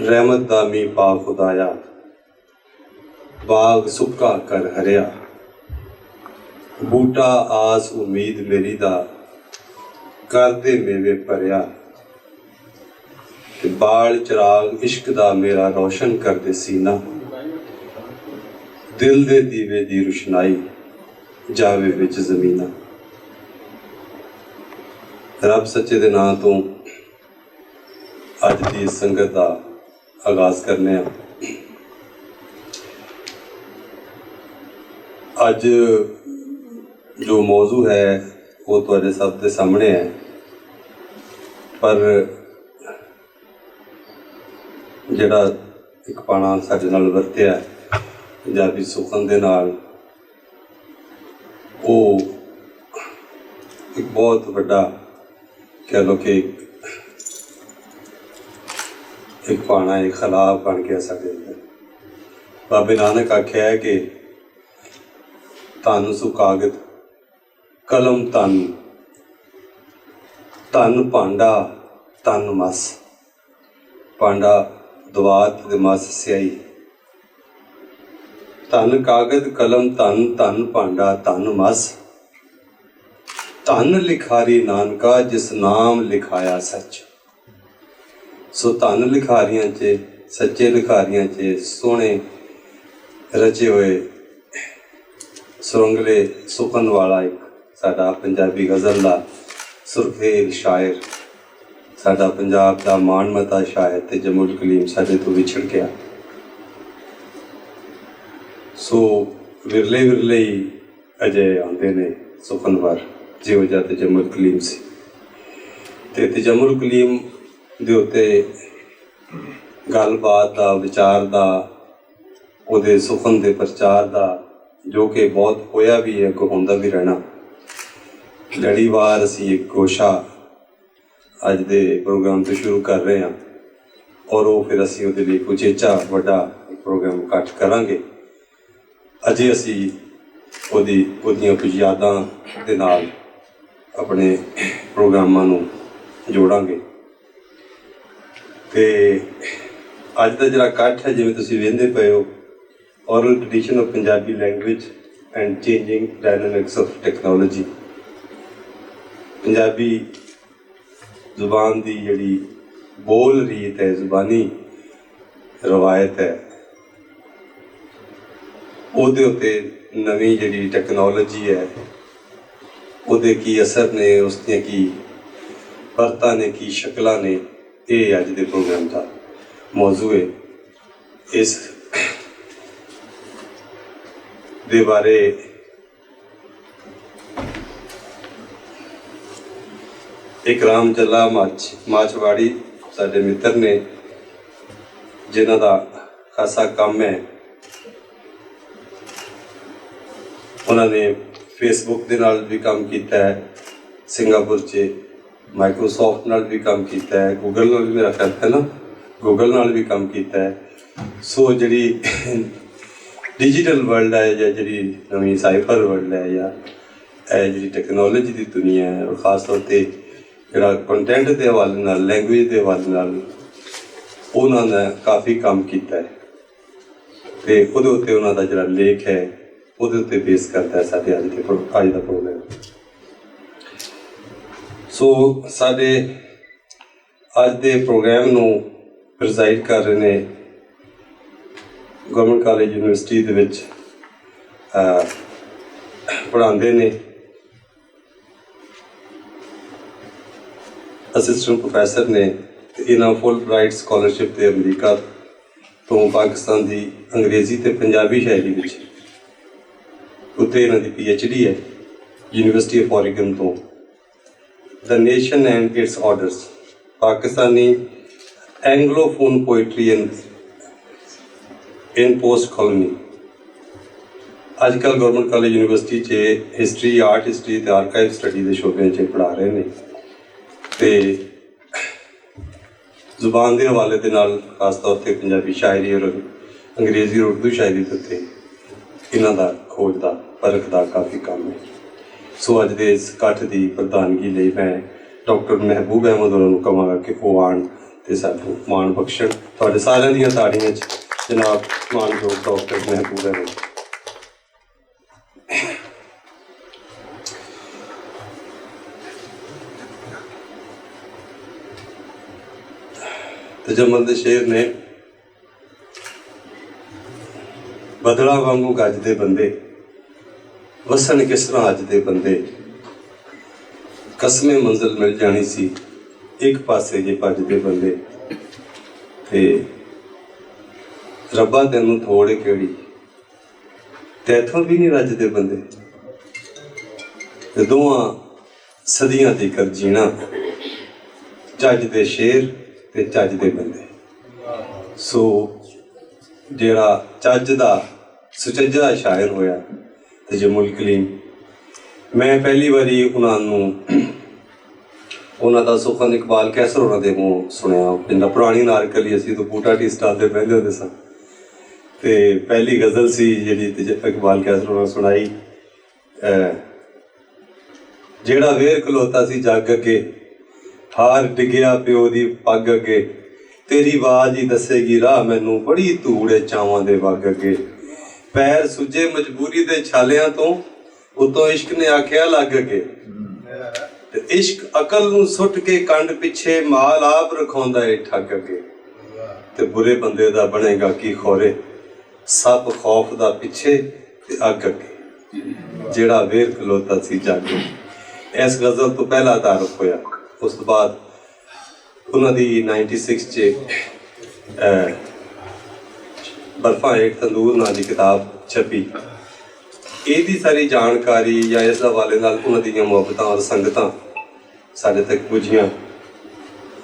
रहमत दा मीं पा खुदाया, बाग सुक्का कर हरिया, बूटा आस उम्मीद मेरी दा करदे मेवे भरिया, बाल चिराग इश्क दा मेरा रोशन करदे सीना, दिल दे दीवे दी रुशनाई जावे विच जमीना। रब सच्चे दे नां तो अज दी संगत का आगाज़ करने। अज जो मौजू है वो तुहाडे सब के सामने है, पर जिहड़ा एक पाना साडे नाल वरतिया पंजाबी सुखन दे नाल, वो एक बहुत वड्डा कह लो कि एक पाना एक खिलाफ बन गया साडे अंदर। बाबे नानक आख्या है कि धन सुकागत कलम धन, धन भांडा धन मस, भांडा दवात ते मस स्याही, धन कागज कलम धन, धन भांडा धन मस, धन लिखारी नानका जिस नाम लिखाया सच। सो धन लिखारियां च सच्चे लिखारियां च सोहने रचे हुए सुरंगले सुखन वाला एक साडा पंजाबी गज़ल दा सुरखेल शायर, साडा पंजाब दा माणमता शायर ते जमुल कलीम साडे तो विछड़ गया। सो विरले विरले ही अजे आंदे ने सुखनवर जिहो जिहा ते जमुल कलीम सी, ते जमुल कलीम दे उत्ते गलबात दा विचार दा उहदे सुखन दे प्रचार दा जो कि बहुत होया भी है, अगों होंदा भी रहना। लड़ीवार असी एक गोशा अज दे प्रोग्राम तो शुरू कर रहे हैं और वो फिर असी उहदे लई उचेचा वड्डा प्रोग्राम इकट्ठ करांगे। अजे असी उहदियां कुछ यादां दे नाल अपने प्रोग्रामां नूं जोड़ांगे। ते अज का जिहड़ा इकट्ठ है, जिवें तुसीं वेंदे पए हो, oral tradition of Punjabi language and changing dynamics of technology, Punjabi जुबान की जिहड़ी बोल रीत है, जुबानी रवायत है, उहदे उत्ते नवीं जिहड़ी टैक्नोलॉजी है उहदे की असर ने, उसदियां की परतां ने, की शक्लां ने, ये अज दे प्रोग्राम का मौजू है। इस दे बारे एक राम जला माछवाड़ी साडे मित्र ने, जिन्हां दा खासा काम है, उन्होंने फेसबुक के नाल भी काम किया है, सिंगापुर च माइक्रोसॉफ्ट नाल भी काम किया है, गूगल नाल भी मेरा ख्याल है ना, गूगल नाल भी काम किया है। सो जी डिजिटल वर्ल्ड है या जी नवी साइबर वर्ल्ड है या जी टैक्नोलॉजी की दुनिया है, और खास तौर पर जोड़ा कंटेंट के हवाले नाल, लैंग्वेज के हवाले नाल उन्होंने काफ़ी काम किया है। तो उहदे उत्ते उन्हां दा जिहड़ा लेख है उहदे उत्ते बेस करता है साडे अज दा प्रोग्राम। सो साडे अज दे प्रोग्राम नूं प्रिजाइड कर रहे ने गवर्नमेंट कॉलेज यूनिवर्सिटी दे विच पढ़ाते ने असिस्टेंट प्रोफैसर ने। इन्हां फुल ब्राइट स्कॉलरशिप ते अमरीका तो पाकिस्तान की अंग्रेजी ते पंजाबी शायरी विच उत्ते इन्हां दी PhD है यूनिवर्सिटी ऑफ ओरेगन तो। The nation and it's orders, Pakistani anglophone poetry in post colony. अजकल गवर्नमेंट कॉलेज यूनिवर्सिटी च हिस्टरी, आर्ट हिस्टरी ते आर्काइव स्टडी के शोबे च पढ़ा रहे हैं। तो जुबान के हवाले के नाल खास तौर पर पंजाबी शायरी और अंग्रेजी और उर्दू शायरी के उत्ते इन्हां दा खोज का परख का काफ़ी काम है। सो अज के इस इकट्ठ की प्रधानगी लिए मैं डॉक्टर महबूब अहमद उन्होंने कहांगा कि वो आन ਤੇ ਸਾਨੂੰ ਮਾਣ ਬਖਸ਼ਣ। ਤੁਹਾਡੇ ਸਾਰਿਆਂ ਦੀਆਂ ਤਾੜੀਆਂ 'ਚ ਜਨਾਬ ਮਾਨਯੋਗ ਡਾਕਟਰ ਮਹਿਬੂਬਾ ਨੇ। ਤਜਮਲ ਦੇ ਸ਼ੇਰ ਨੇ, ਬਦਲਾ ਵਾਂਗੂ ਗੱਜਦੇ ਬੰਦੇ, ਵਸਣ ਕਿਸ ਤਰ੍ਹਾਂ ਅੱਜ ਦੇ ਬੰਦੇ, ਕਸਮੇ ਮੰਜ਼ਿਲ ਮਿਲ ਜਾਣੀ ਸੀ ਇੱਕ ਪਾਸੇ ਜੇ ਭੱਜਦੇ ਬੰਦੇ, ਤੇ ਰੱਬਾ ਤੈਨੂੰ ਥੋੜੇ ਕਿਹੜੀ ਤੈਥੋਂ ਵੀ ਨਹੀਂ ਰੱਜਦੇ ਬੰਦੇ, ਤੇ ਦੋਵਾਂ ਸਦੀਆਂ ਤੀਕਰ ਜੀਣਾ, ਚੱਜ ਦੇ ਸ਼ੇਰ ਤੇ ਚੱਜ ਦੇ ਬੰਦੇ। ਸੋ ਜਿਹੜਾ ਚੱਜ ਦਾ ਸੁਚੱਜਾ ਸ਼ਾਇਰ ਹੋਇਆ ਤਜਮੁਲ ਕਲੀਮ, ਮੈਂ ਪਹਿਲੀ ਵਾਰੀ ਉਹਨਾਂ ਦਾ ਸੁਖਨ ਇਕਬਾਲ ਕੈਸਰ ਉਹਨਾਂ ਦੇ ਮੂੰਹ ਸੁਣਿਆ। ਪਿੰਡ ਪੁਰਾਣੀ ਨਾਰਕਲੀ ਅਸੀਂ ਤੋਂ ਬੂਟਾ ਟੀ ਸਟਾਲ ਤੇ ਬਹਿੰਦੇ ਹੁੰਦੇ ਸਾਂ, ਤੇ ਪਹਿਲੀ ਗਜ਼ਲ ਸੀ ਜਿਹੜੀ ਇਕਬਾਲ ਕੈਸਰ ਉਹਨਾਂ ਸੁਣਾਈ, ਜਿਹੜਾ ਵੇਰ ਖਲੋਤਾ ਸੀ ਜੱਗ ਅੱਗੇ, ਹਾਰ ਡਿੱਗਿਆ ਪਿਓ ਦੀ ਪੱਗ ਅੱਗੇ, ਤੇਰੀ ਆਵਾਜ਼ ਹੀ ਦੱਸੇਗੀ ਰਾਹ ਮੈਨੂੰ, ਬੜੀ ਧੂੜੇ ਚਾਵਾਂ ਦੇ ਵੱਗ ਅੱਗੇ, ਪੈਰ ਸੁੱਜੇ ਮਜਬੂਰੀ ਦੇ ਛਾਲਿਆਂ ਤੋਂ, ਉਤੋਂ ਇਸ਼ਕ ਨੇ ਆਖਿਆ ਲੱਗ ਅੱਗੇ, ਤੇ ਇਸ਼ਕ ਅਕਲ ਨੂੰ ਸੁੱਟ ਕੇ ਕੰਡ ਪਿੱਛੇ, ਮਾਲ ਆਪ ਰਖਾਉਂਦਾ ਏ ਠੱਗ ਅੱਗੇ, ਤੇ ਬੁਰੇ ਬੰਦੇ ਦਾ ਬਣੇਗਾ ਕੀ ਖੋਰੇ, ਸਭ ਖੌਫ ਦਾ ਪਿੱਛੇ ਤੇ ਅੱਗ ਅੱਗੇ, ਜਿਹੜਾ ਵੇਰ ਖਲੋਤਾ ਸੀ ਜੱਗ। ਇਸ ਗਜ਼ਲ ਤੋਂ ਪਹਿਲਾ ਤਾਰਫ ਹੋਇਆ। ਉਸ ਤੋਂ ਬਾਅਦ ਉਹਨਾਂ ਦੀ 96 'ਚ ਬਰਫਾਂ ਇੱਕ ਤੰਦੂਰ ਨਾਂ ਦੀ ਕਿਤਾਬ ਛਪੀ। ਇਹਦੀ ਸਾਰੀ ਜਾਣਕਾਰੀ ਜਾਂ ਇਸ ਹਵਾਲੇ ਨਾਲ ਉਹਨਾਂ ਦੀਆਂ ਮੁਹੱਬਤਾਂ ਔਰ ਸੰਗਤਾਂ ਸਾਡੇ ਤੱਕ ਪੁੱਜੀਆਂ,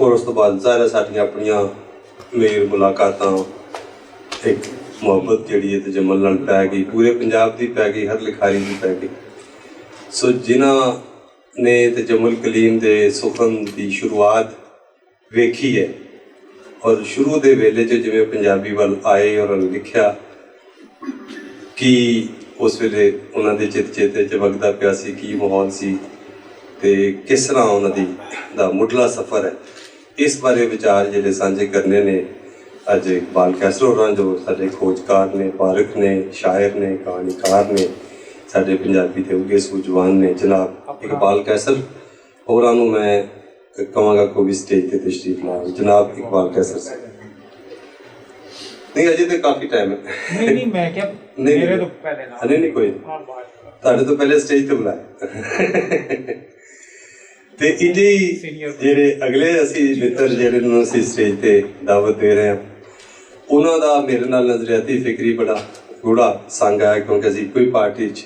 ਔਰ ਉਸ ਤੋਂ ਬਾਅਦ ਜ਼ਾਹਿਰ ਸਾਡੀਆਂ ਆਪਣੀਆਂ ਮੇਲ ਮੁਲਾਕਾਤਾਂ, ਇੱਕ ਮੁਹੱਬਤ ਜਿਹੜੀ ਹੈ ਤਜਮਲ ਨਾਲ ਪੈ ਗਈ, ਪੂਰੇ ਪੰਜਾਬ ਦੀ ਪੈ ਗਈ, ਹਰ ਲਿਖਾਰੀ ਦੀ ਪੈ ਗਈ। ਸੋ ਜਿਨ੍ਹਾਂ ਨੇ ਤਜਮੁਲ ਕਲੀਮ ਦੇ ਸੁਖਨ ਦੀ ਸ਼ੁਰੂਆਤ ਵੇਖੀ ਹੈ, ਔਰ ਸ਼ੁਰੂ ਦੇ ਵੇਲੇ 'ਚ ਜਿਵੇਂ ਪੰਜਾਬੀ ਵੱਲ ਆਏ ਔਰ ਲਿਖਿਆ, ਕਿ ਉਸ ਵੇਲੇ ਉਹਨਾਂ ਦੇ ਚੇਤੇ 'ਚ ਵਗਦਾ ਪਿਆ ਸੀ, ਕੀ ਮਾਹੌਲ ਸੀ, ਤੇ ਕਿਸ ਤਰ੍ਹਾਂ ਉਹਨਾਂ ਦਾ ਮੁੱਢਲਾ ਸਫ਼ਰ ਹੈ, ਇਸ ਬਾਰੇ ਵਿਚਾਰ ਜਿਹੜੇ ਸਾਂਝੇ ਕਰਨੇ ਨੇ ਅੱਜ ਇਕਬਾਲ ਕੈਸਰ ਹੋਰਾਂ, ਜੋ ਸਾਡੇ ਖੋਜਕਾਰ ਨੇ, ਪਾਰਖ ਨੇ, ਸ਼ਾਇਰ ਨੇ, ਕਹਾਣੀਕਾਰ ਨੇ, ਸਾਡੇ ਪੰਜਾਬੀ ਦੇ ਉੱਘੇ ਸੂਝਵਾਨ ਨੇ, ਜਨਾਬ ਇਕਬਾਲ ਕੈਸਰ ਹੋਰਾਂ ਨੂੰ ਮੈਂ ਕਹਾਂਗਾ ਕੋਈ ਵੀ ਸਟੇਜ ਤੇ ਤਸ਼ਰੀਫ ਲਾਓ। ਜਨਾਬ ਇਕਬਾਲ ਕੈਸਰ ਸਾਹਿਬ। ਨਹੀਂ, ਅਜੇ ਤੇ ਕਾਫੀ ਟਾਈਮ ਹੈ। ਨਹੀਂ ਮੈਂ ਕਿਹਾ ਮੇਰੇ ਤੋਂ ਪਹਿਲੇ ਨਾ, ਨਹੀਂ ਕੋਈ ਤੁਹਾਡੇ ਤੋਂ ਪਹਿਲੇ ਸਟੇਜ ਤੇ ਬੁਲਾਇਆ। ਤੇ ਇਹਦੇ ਜਿਹੜੇ ਅਗਲੇ ਅਸੀਂ ਮਿੱਤਰ ਜਿਹੜੇ ਨੂੰ ਅਸੀਂ ਸਟੇਜ ਤੇ ਦਾਵਤ ਦੇ ਰਹੇ ਹਾਂ, ਉਹਨਾਂ ਦਾ ਮੇਰੇ ਨਾਲ ਨਜ਼ਰੀਆਤੀ ਫਿਕਰੀ ਬੜਾ ਗੂੜਾ ਸੰਗ ਹੈ, ਕਿਉਂਕਿ ਅਸੀਂ ਕੋਈ ਪਾਰਟੀ 'ਚ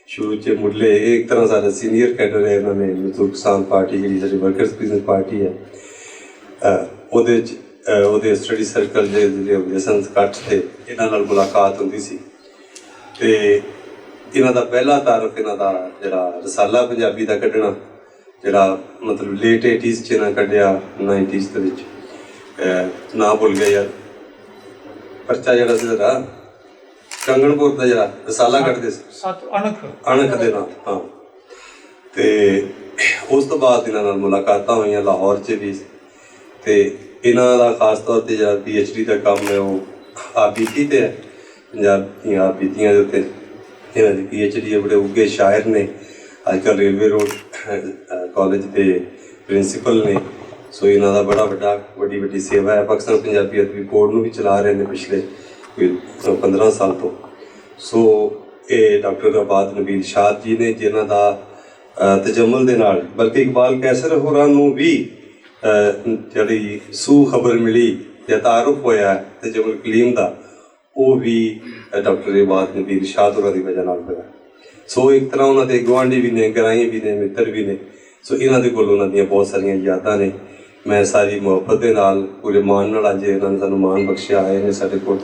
ਸ਼ੁਰੂ 'ਚ ਮੁੱਢਲੇ ਇੱਕ ਤਰ੍ਹਾਂ ਸਾਡੇ ਸੀਨੀਅਰ ਕੈਡਰ ਹੈ। ਇਹਨਾਂ ਨੇ ਮਜ਼ਦੂਰ ਕਿਸਾਨ ਪਾਰਟੀ ਜਿਹੜੀ ਸਾਡੀ ਵਰਕਰਸ ਬਿਜ਼ਨਸ ਪਾਰਟੀ ਹੈ, ਉਹਦੇ 'ਚ ਉਹਦੇ ਸਟੱਡੀ ਸਰਕਲ ਜਿਹੜੇ ਹੁੰਦੇ ਸਨ ਇਕੱਠ, ਤੇ ਇਹਨਾਂ ਨਾਲ ਮੁਲਾਕਾਤ ਹੁੰਦੀ ਸੀ। ਤੇ ਇਹਨਾਂ ਦਾ ਪਹਿਲਾ ਤਾਰਫ, ਇਹਨਾਂ ਦਾ ਜਿਹੜਾ ਰਸਾਲਾ ਪੰਜਾਬੀ ਦਾ ਕੱਢਣਾ, ਜਿਹੜਾ ਮਤਲਬ ਲੇਟ 80s 'ਚ ਇਹਨਾਂ ਕੱਢਿਆ, 90s ਦੇ ਵਿੱਚ ਨਾ ਭੁੱਲ ਗਿਆ ਯਾਰ, ਪਰਚਾ ਜਿਹੜਾ ਸੀ ਜਿਹੜਾ ਕੰਗਣਪੁਰ ਦਾ ਜਿਹੜਾ ਰਸਾਲਾ ਕੱਢਦੇ ਸੀ, ਅਣਖ ਦੇ ਨਾਲ। ਹਾਂ, ਤੇ ਉਸ ਤੋਂ ਬਾਅਦ ਇਹਨਾਂ ਨਾਲ ਮੁਲਾਕਾਤਾਂ ਹੋਈਆਂ ਲਾਹੌਰ 'ਚ ਵੀ, ਤੇ ਇਹਨਾਂ ਦਾ ਖਾਸ ਤੌਰ 'ਤੇ ਜਿਹੜਾ PhD ਦਾ ਕੰਮ ਹੈ ਉਹ ਆਬੀਤੀ 'ਤੇ ਹੈ, ਪੰਜਾਬ ਦੀਆਂ ਆਬੀਤੀਆਂ ਦੇ ਉੱਤੇ ਇਹਨਾਂ ਦੀ PhD ਹੈ। ਬੜੇ ਉੱਘੇ ਸ਼ਾਇਰ ਨੇ, ਅੱਜ ਕੱਲ੍ਹ ਰੇਲਵੇ ਰੋਡ ਕਾਲਜ ਦੇ ਪ੍ਰਿੰਸੀਪਲ ਨੇ। ਸੋ ਇਹਨਾਂ ਦਾ ਬੜਾ ਵੱਡੀ ਸੇਵਾ ਹੈ। ਪਾਕਿਸਤਾਨ ਪੰਜਾਬੀ ਅਦਬੀ ਬੋਰਡ ਨੂੰ ਵੀ ਚਲਾ ਰਹੇ ਨੇ ਪਿਛਲੇ ਕੋਈ 15 ਸਾਲ ਤੋਂ। ਸੋ ਇਹ ਡਾਕਟਰ ਆਬਾਦ ਨਬੀਲ ਸ਼ਾਦ ਜੀ ਨੇ, ਜਿਨ੍ਹਾਂ ਦਾ ਤਜਮਲ ਦੇ ਨਾਲ, ਬਲਕਿ ਇਕਬਾਲ ਕੈਸਰ ਹੋਰਾਂ ਨੂੰ ਵੀ ਜਿਹੜੀ ਸੂ ਖਬਰ ਮਿਲੀ ਜਾਂ ਤਾਰੁਫ ਹੋਇਆ ਤਜਮਲ ਕਲੀਮ ਦਾ, ਉਹ ਵੀ ਡਾਕਟਰ ਆਬਾਦ ਨਬੀਲ ਸ਼ਾਦ ਹੋਰਾਂ ਦੀ ਵਜ੍ਹਾ ਨਾਲ ਹੋਇਆ। ਸੋ ਇੱਕ ਤਰ੍ਹਾਂ ਉਹਨਾਂ ਦੇ ਗੁਆਂਢੀ ਵੀ ਨੇ, ਗਰਾਈ ਵੀ ਨੇ, ਮਿੱਤਰ ਵੀ ਨੇ। ਸੋ ਇਹਨਾਂ ਦੇ ਕੋਲ ਉਹਨਾਂ ਦੀਆਂ ਬਹੁਤ ਸਾਰੀਆਂ ਯਾਦਾਂ ਨੇ। ਮੈਂ ਸਾਰੀ ਮੁਹੱਬਤ ਦੇ ਨਾਲ, ਪੂਰੇ ਮਾਣ ਨਾਲ ਅੱਜ ਇਹਨਾਂ ਨੇ ਸਾਨੂੰ ਮਾਣ ਬਖਸ਼ਿਆ ਆਏ ਨੇ ਸਾਡੇ ਕੋਲ,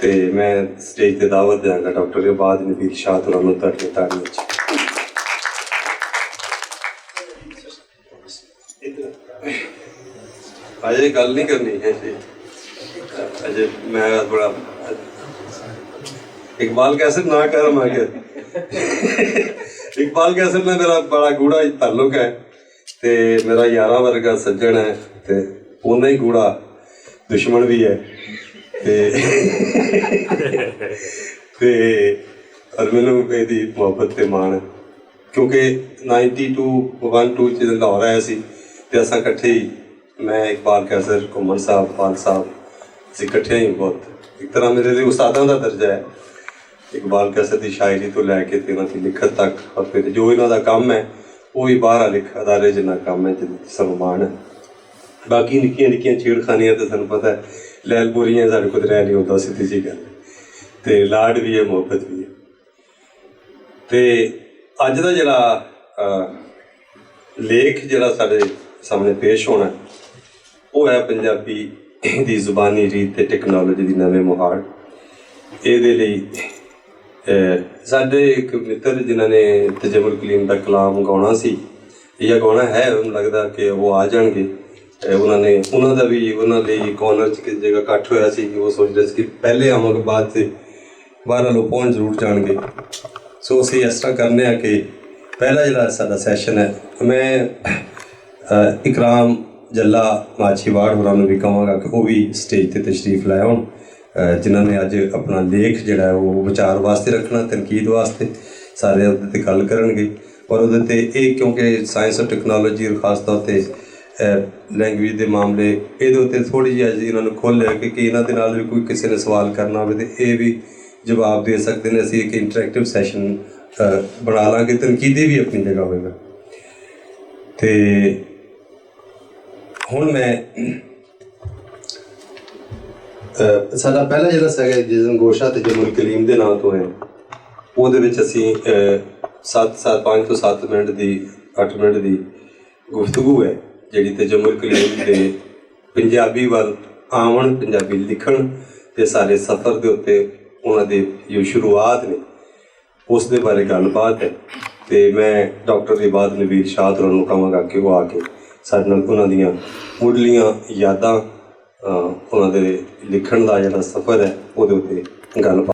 ਤੇ ਮੈਂ ਸਟੇਜ ਤੇ ਦਾਵਤ ਦਿਆਂਗਾ ਡਾਕਟਰ ਆਬਾਦ ਨਬੀਲ ਸ਼ਾਦ ਹੋਰਾਂ ਨੂੰ ਤੁਹਾਡੀਆਂ ਤਾੜੀਆਂ 'ਚ। ਅਜੇ ਗੱਲ ਨਹੀਂ ਕਰਨੀ ਹੈ ਜੀ, ਅਜੇ ਮੈਂ ਬੜਾ ਇਕਬਾਲ ਕੈਸਰ ਨਾ ਕਰ ਮੈਂ ਕਿਹਾ ਇਕਬਾਲ ਕੈਸਰ ਨਾਲ ਮੇਰਾ ਬੜਾ ਗੂੜਾ ਤਾਲੁਕ ਹੈ, ਤੇ ਮੇਰਾ ਯਾਰਾਂ ਵਰਗਾ ਸੱਜਣ ਹੈ, ਤੇ ਉਨਾ ਹੀ ਗੂੜਾ ਦੁਸ਼ਮਣ ਵੀ ਹੈ ਤੇ ਔਰ ਮੈਨੂੰ ਇਹਦੀ ਮੁਹੱਬਤ ਤੇ ਮਾਣ ਹੈ ਕਿਉਂਕਿ 92 'ਚ ਲਾਹੌਰ ਆਇਆ ਸੀ ਤੇ ਅਸਾਂ ਇਕੱਠੇ ਹੀ ਮੈਂ ਇਕਬਾਲ ਕੈਸਰ ਘੁੰਮਣ ਸਾਹਿਬ ਪਾਲ ਸਾਹਿਬ ਅਸੀਂ ਇਕੱਠੇ ਹੀ ਬਹੁਤ ਇੱਕ ਤਰ੍ਹਾਂ ਮੇਰੇ ਲਈ ਉਸਤਾਦਾਂ ਦਾ ਦਰਜਾ ਹੈ ਇਕਬਾਲ ਕੈਸਰ ਦੀ ਸ਼ਾਇਰੀ ਤੋਂ ਲੈ ਕੇ ਤੇ ਉਹਨਾਂ ਦੀ ਲਿਖਤ ਤੱਕ ਔਰ ਫਿਰ ਜੋ ਇਹਨਾਂ ਦਾ ਕੰਮ ਹੈ ਉਹ ਹੀ ਬਾਹਰ ਲਿਖ ਅਦਾਰੇ ਜਿੰਨਾ ਕੰਮ ਹੈ ਜਿਹਦੇ ਸਾਨੂੰ ਮਾਣ ਹੈ ਬਾਕੀ ਨਿੱਕੀਆਂ ਨਿੱਕੀਆਂ ਛੇੜਖਾਨੀਆਂ ਤਾਂ ਸਾਨੂੰ ਪਤਾ ਹੈ ਲੈਲਪੁਰੀਆਂ ਸਾਡੇ ਕੋਲ ਰਹਿ ਨਹੀਂ ਹੁੰਦਾ ਸਿੱਧੀ ਜਿਹੀ ਗੱਲ ਤੇ ਲਾਡ ਵੀ ਹੈ ਮੁਹੱਬਤ ਵੀ ਹੈ ਤੇ ਅੱਜ ਦਾ ਜਿਹੜਾ ਲੇਖ ਜਿਹੜਾ ਸਾਡੇ ਸਾਹਮਣੇ ਪੇਸ਼ ਹੋਣਾ ਉਹ ਹੈ ਪੰਜਾਬੀ ਦੀ ਜ਼ੁਬਾਨੀ ਰੀਤ ਤੇ ਟੈਕਨੋਲੋਜੀ ਦੀ ਨਵੇਂ ਮੁਹਾਰ ਇਹਦੇ ਲਈ ਸਾਡੇ ਇੱਕ ਮਿੱਤਰ ਜਿਨ੍ਹਾਂ ਨੇ ਤਜਮੁਲ ਕਲੀਮ ਦਾ ਕਲਾਮ ਗਾਉਣਾ ਸੀ ਜਾਂ ਗਾਉਣਾ ਹੈ ਮੈਨੂੰ ਲੱਗਦਾ ਕਿ ਉਹ ਆ ਜਾਣਗੇ ਉਹਨਾਂ ਦਾ ਵੀ ਉਹਨਾਂ ਲਈ ਕਾਰਨਰ 'ਚ ਕਿਸੇ ਜਗ੍ਹਾ ਇਕੱਠ ਹੋਇਆ ਸੀ ਉਹ ਸੋਚਦੇ ਸੀ ਕਿ ਪਹਿਲੇ ਆਵਾਂਗੇ ਬਾਅਦ 'ਚ ਬਾਹਰ ਵਾਲੋਂ ਪਹੁੰਚ ਜ਼ਰੂਰ ਜਾਣਗੇ ਸੋ ਅਸੀਂ ਇਸ ਤਰ੍ਹਾਂ ਕਰਨੇ ਆ ਕਿ ਪਹਿਲਾ ਜਿਹੜਾ ਸਾਡਾ ਸੈਸ਼ਨ ਹੈ ਮੈਂ ਇਕਰਾਮ ਜੱਲਾ ਮਾਛੀਵਾੜ ਹੋਰਾਂ ਨੂੰ ਵੀ ਕਹਾਂਗਾ ਕਿ ਉਹ ਵੀ ਸਟੇਜ 'ਤੇ ਤਸ਼ਰੀਫ ਲੈ ਆਉਣ ਜਿਨ੍ਹਾਂ ਨੇ ਅੱਜ ਆਪਣਾ ਲੇਖ ਜਿਹੜਾ ਉਹ ਵਿਚਾਰ ਵਾਸਤੇ ਰੱਖਣਾ ਤਨਕੀਦ ਵਾਸਤੇ ਸਾਰੇ ਉਹਦੇ 'ਤੇ ਗੱਲ ਕਰਨਗੇ ਔਰ ਉਹਦੇ 'ਤੇ ਇਹ ਕਿਉਂਕਿ ਸਾਇੰਸ ਔਰ ਟੈਕਨੋਲੋਜੀ ਔਰ ਖਾਸ ਤੌਰ 'ਤੇ ਲੈਂਗੁਏਜ ਦੇ ਮਾਮਲੇ ਇਹਦੇ ਉੱਤੇ ਥੋੜ੍ਹੀ ਜਿਹੀ ਅੱਜ ਇਹਨਾਂ ਨੂੰ ਖੋਲ੍ਹਿਆ ਕਿ ਇਹਨਾਂ ਦੇ ਨਾਲ ਵੀ ਕੋਈ ਕਿਸੇ ਨੇ ਸਵਾਲ ਕਰਨਾ ਹੋਵੇ ਤਾਂ ਇਹ ਵੀ ਜਵਾਬ ਦੇ ਸਕਦੇ ਨੇ ਅਸੀਂ ਇੱਕ ਇੰਟਰੈਕਟਿਵ ਸੈਸ਼ਨ ਬਣਾ ਲਾਂਗੇ ਤਨਕੀਦੀ ਵੀ ਆਪਣੀ ਜਗ੍ਹਾ ਹੋਵੇਗਾ ਤੇ ਹੁਣ ਮੈਂ ਸਾਡਾ ਪਹਿਲਾ ਜਿਹੜਾ ਹੈਗਾ ਜਿਸਮ ਗੋਸ਼ਾ ਤੇ ਜਮੁਲ ਕਲੀਮ ਦੇ ਨਾਂ ਤੋਂ ਹੈ ਉਹਦੇ ਵਿੱਚ ਅਸੀਂ 5 ਤੋਂ 7 ਮਿੰਟ ਦੀ 8 ਮਿੰਟ ਦੀ ਗੁਫ਼ਤਗੂ ਹੈ ਜਿਹੜੀ ਤਜਮੁਲ ਕਲੀਮ ਦੇ ਪੰਜਾਬੀ ਵੱਲ ਆਉਣ ਪੰਜਾਬੀ ਲਿਖਣ ਤੇ ਸਾਰੇ ਸਫ਼ਰ ਦੇ ਉੱਤੇ ਉਹਨਾਂ ਦੇ ਜੋ ਸ਼ੁਰੂਆਤ ਨੇ ਉਸ ਦੇ ਬਾਰੇ ਗੱਲਬਾਤ ਹੈ ਤੇ ਮੈਂ ਡਾਕਟਰ ਇਬਾਦ ਨਵੀਰ ਸ਼ਾਹ ਹੋਰਾਂ ਨੂੰ ਕਹਾਂਗਾ ਕਿ ਉਹ ਆ ਕੇ ਸਾਡੇ ਨਾਲ ਉਹਨਾਂ ਦੀਆਂ ਮੁੱਢਲੀਆਂ ਯਾਦਾਂ ਉਹਨਾਂ ਦੇ ਲਿਖਣ ਦਾ ਜਿਹੜਾ ਸਫ਼ਰ ਹੈ ਉਹਦੇ ਉੱਤੇ ਗੱਲਬਾਤ